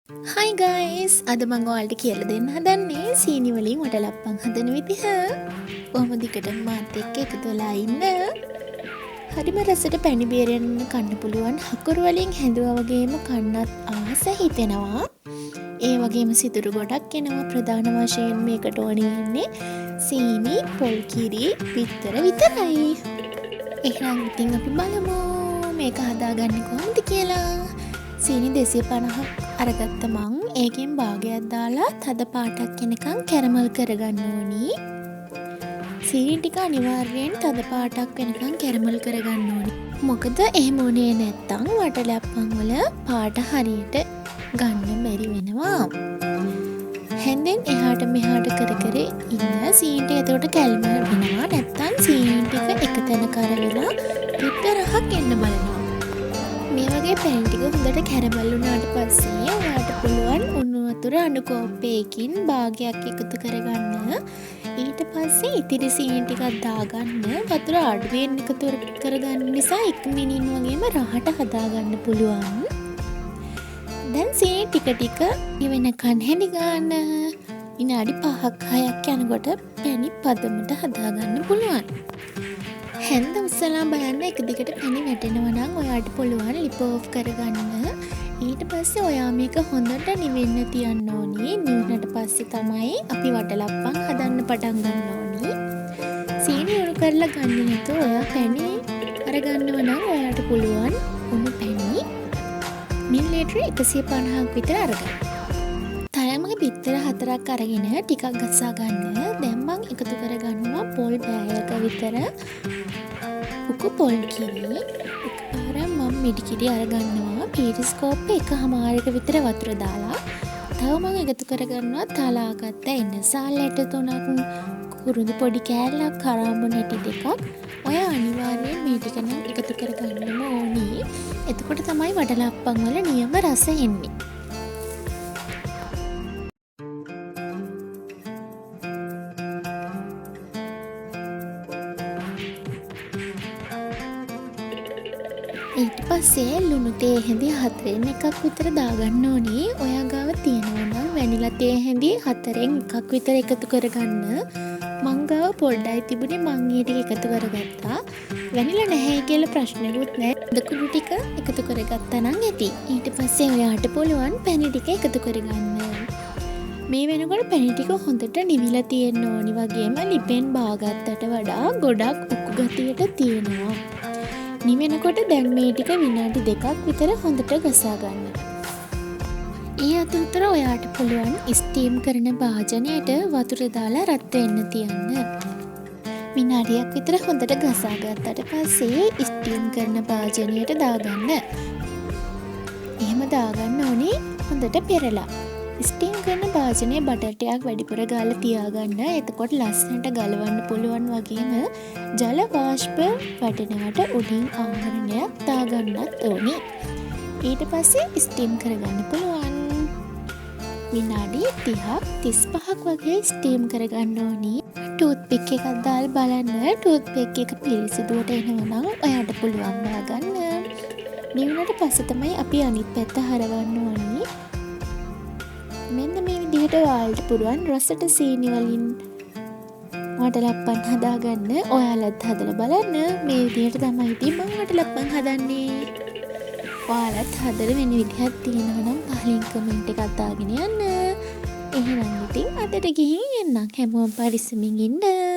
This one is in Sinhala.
Hi guys! අද මම ඔයාලට කියලා දෙන්න හදන්නේ සීනි වලින් වටලප්පන් හදන විදිහ. කොහොම දිගට මාත් එක්ක එකතු වෙලා ඉන්න. හරිම රසට පැණි බේරෙන්න කන්න පුළුවන් හකුරු වලින් හැදුවා වගේම කන්නත් ආස හිතෙනවා. ඒ වගේම සිදුරු ගොඩක් එනවා. ප්‍රධාන වශයෙන් මේකට ඕනේ වෙන්නේ සීනි, පොල් කිරි, බිත්තර විතරයි. එහෙනම් ඉතින් අපි බලමු මේක හදාගන්නේ කොහොමද කියලා. සීනි 250ක් අරගත්ත මං ඒකෙන් භාගයක් දාලා තද පාටක් එනකන් කැරමල් කරගන්න ඕනි. සීනි ටික අනිවාර්යෙන් තද පාටක් වෙනකන් කැරමල් කරගන්න ඕනි. මොකද එහෙම උනේ නැත්තම් වටලැප්පන් වල පාට හරියට ගන්න බැරි වෙනවා. හැන්දෙන් එහාට මෙහාට කර කර ඉන්න සීනි එතකොට කැල්මල් වෙනවා. නැත්තම් සීනි ටික එක තැන කර වෙලා පිටරහක් එන්න බලනවා. මේ වගේ පැන් ටික හොඳට කැරමල් වුණාට පස්සේ ඔයාලට පුළුවන් උණු වතුර අණු කෝප්පයකින් භාගයක් එකතු කරගන්න. ඊට පස්සේ ඉතිරි සීනි ටිකක් දාගන්න. වතුර අඩුවෙන් එකතු කරගන්න නිසා ඉක්මනින් වගේම රහට හදාගන්න පුළුවන්. දැන් සීනි ටික ටික වෙනකන් හැදි ගන්න. විනාඩි 5ක් 6ක් යනකොට පැණි පදමට හදාගන්න පුළුවන්. හැන්ද උස්සලා බලන්න එක දිගට පැණි වැටෙනවා නම් ඔයාට පුළුවන් ලිප් ඔෆ් කරගන්න. ඊට පස්සේ ඔයා මේක හොඳට නිවෙන්න තියන්න ඕනි. නිවුනට පස්සේ තමයි අපි වටලප්පන් හදන්න පටන් ගන්න ඕනි. සීනි උණු කරලා ගන්නේ නැතුව ඔයා පැණි අරගන්නව නම් ඔයාට පුළුවන් උණු පැණි මිලිලීටර 150ක් විතර අරගන්න. තරමක බිත්තර 4ක් අරගෙන ටිකක් ගසා ගන්න. දැන් මම එකතු කරගන්නවා පොල් බෑයක විතර උකු පොල් කිරි. එකපාරක් මම මිඩි කිරි අරගන්නවා. පීරිස්කෝප් එකමාරක විතර වතුර දාලා. තව මම එකතු කරගන්නවා තලාගත්ත එන්නසාල් ඇට 3ක්, කුරුඳු පොඩි කෑල්ලක්, කරාඹු නැටි 2ක්. ඔය අනිවාර්යෙන් මේ ටික නම් එකතු කරගන්නම ඕනි. එතකොට තමයි වටලප්පන් වල නියම රස එන්නේ. ඊට පස්සේ ලුණු තේ හැඳි 4න් එකක් විතර දාගන්න ඕනේ. ඔයා ගාව තියෙනවා නම් වැනිලා තේ හැඳි 4න් එකක් විතර එකතු කරගන්න. මං ගාව පොඩ්ඩයි තිබුණේ මං ඒ ටික එකතු කරගත්තා. වැනිලා නැහැ කියලා ප්‍රශ්නෙකුත් නැහැ. දකුණු ටික එකතු කරගත්තා නම් ඇති. ඊට පස්සේ ඔයාට පුළුවන් පැණි ටික එකතු කරගන්න. මේ වෙනකොට පැණි ටික හොඳට නිවිලා තියෙන්න ඕනි. වගේම ලිපෙන් බාගත්තට වඩා ගොඩක් උක්කු ගතියට තියෙනවා. නිවෙනකොට දැන් මේ ටික විනාඩි 2ක් විතර හොඳට ගසා ගන්න. ඒ අතරතුර ඔයාට පුළුවන් ස්ටීම් කරන භාජනයට වතුර දාලා රත් වෙන්න තියන්න. විනාඩියක් විතර හොඳට ගසා ගත්තට පස්සේ ස්ටීම් කරන භාජනයට දාගන්න. එහෙම දාගන්න ඕනේ හොඳට පෙරලා. ස්ටීම් කරන භාජනයේ බටර් ටිකක් වැඩිපුර ගාලා තියාගන්න. එතකොට ලස්සනට ගලවන්න පුළුවන්. වගේම ජල වාෂ්ප වැටෙනවට උඩින් ආවරණයක් දාගන්නත් ඕනේ. ඊට පස්සේ ස්ටීම් කරගන්න පුළුවන්. විනාඩි 30ක් 35ක් වගේ ස්ටීම් කරගන්න ඕනේ. ටූත් පික් එකක් දාලා බලන්න. ටූත් පික් එක පිරිසිදුවට එනවා නම් ඔයාට පුළුවන් දාගන්න. නිවුනට පස්සේ තමයි අපි අනිත් පැත්ත හරවන්න ඕනේ. මෙන්න මේ විදිහට ඔයාලට පුළුවන් රසට සීනි වලින් වටලප්පන් හදාගන්න. ඔයාලත් හදලා බලන්න. මේ විදිහට තමයි ඉතින් මම වටලප්පන් හදන්නේ. ඔයාලත් හදලා වෙන විදිහක් තියෙනවා නම් පහලින් කමෙන්ට් එකක් දාගෙන යන්න. එහෙනම් ඉතින් අදට ගිහින් එන්නම්. හැමෝම පරිස්සමින් ඉන්න.